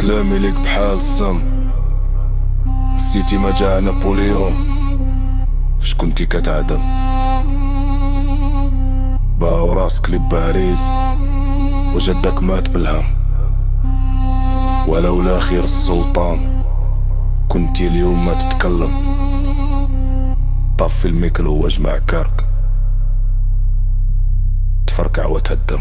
كلامي ليك بحال السم. نسيتي ما جا نابوليون فاش كنتي كتعدم، باو راسك لباريس وجدك مات بالهم. ولولا خير السلطان كنتي اليوم ما تتكلم. طفي الميكرو واجمع كرك تفركع وتهدم.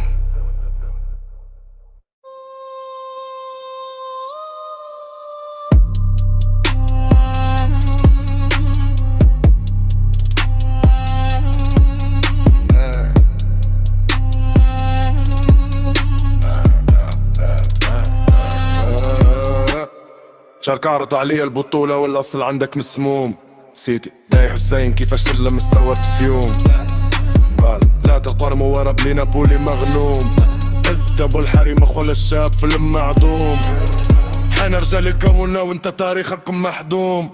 شارك عرض عليا البطولة والاصل عندك مسموم. سيدي داي حسين كيفاش سلم صورت في يوم. لا تطرموا ورا بلي نابولي مغلوم. عزت ابو الحريم خول الشاب فيلم معدوم. حان رجال الكومونة وانت تاريخكم محدوم.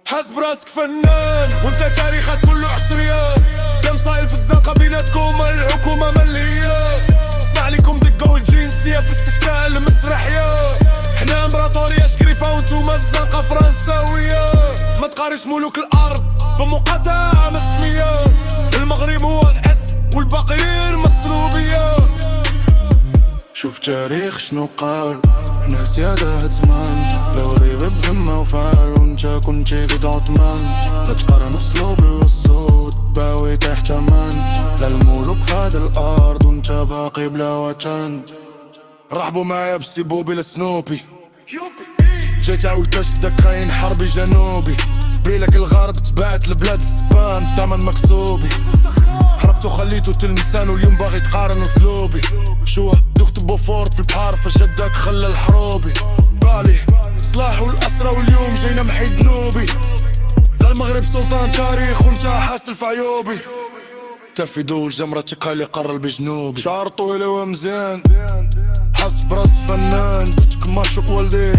حسب راسك فنان وانت تاريخك كله عصريان. دم صايل في الزنقة بيناتكم الحكومة ملهية. اسمع لكم دقة والجنسية في استفتاء المسرحية. احنا امبراطورية شكريفة وانتوما الزنقة فرنساوية. ما تقارش ملوك الارض بمقاطعة مسمية. المغرب هو الحس والباقيين مسلوبية. شوف تاريخ شنو قال حنا سيادة زمان. لو ريب بهمة وفعل وانت كنتي قد عثمان. لا تقارن اسلوب للصوت باوي تحت امان. لا الملوك فهاد الارض وانت باقي بلا وطن. رحبوا معايا بسيبو بلا سنوبي. جيت عاود تشدك خاين حربي جنوبي. في بيلك الغرب تبعت لبلاد السبان تمن مكسوبي. هربت وخليتو تلمسان واليوم باغي تقارن اسلوبي. شوه دخت بوفورت في البحار فجدك خلى الحروبي. بالي صلاح والاسرى واليوم جاينا محي ذنوبي. للمغرب سلطان تاريخ وانت حاسل في عيوبي. تفي دول جمرتك اللي قرر بجنوبي. شعر طويل ومزيان حسب راس فنان. بتك ماشوك والدي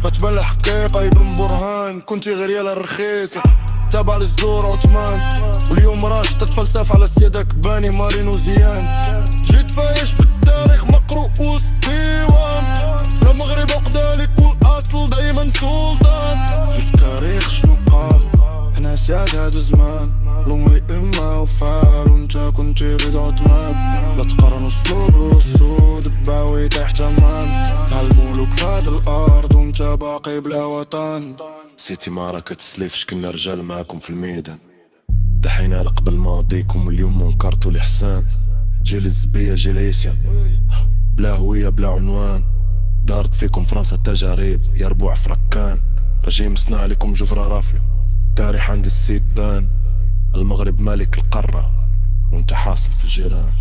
غتبان الحقيقة يبن برهان. كنتي غير يالا الرخيصة تابع لصدور عثمان. واليوم راش تتفلسف على سيادك باني مارين وزيان. جيت فايش بالتاريخ مقروء وسط ديوان. المغرب عقدالك والاصل دايما سلطان. شوف تاريخ شنو قال حنا سيادة هادو زمان. لومي اما وفعل وانت كنتي غير عثمان. لا تقارن اسلوب الاسود باوي تحت امان. الملوك فهاد الارض وانت باقي بلا وطن. سيتي معركة سليف شكلنا رجال معاكم في الميدان. دحينا لقبل ماضيكم واليوم منكرتو الإحسان. جيل الزبية جيل عيسيان بلا هوية بلا عنوان. دارت فيكم فرنسا التجارب يا ربوع فركان. رجيم صنع لكم جفرة رافية تاريخ عند السيد بان. المغرب مالك القارة وانت حاصل في الجيران.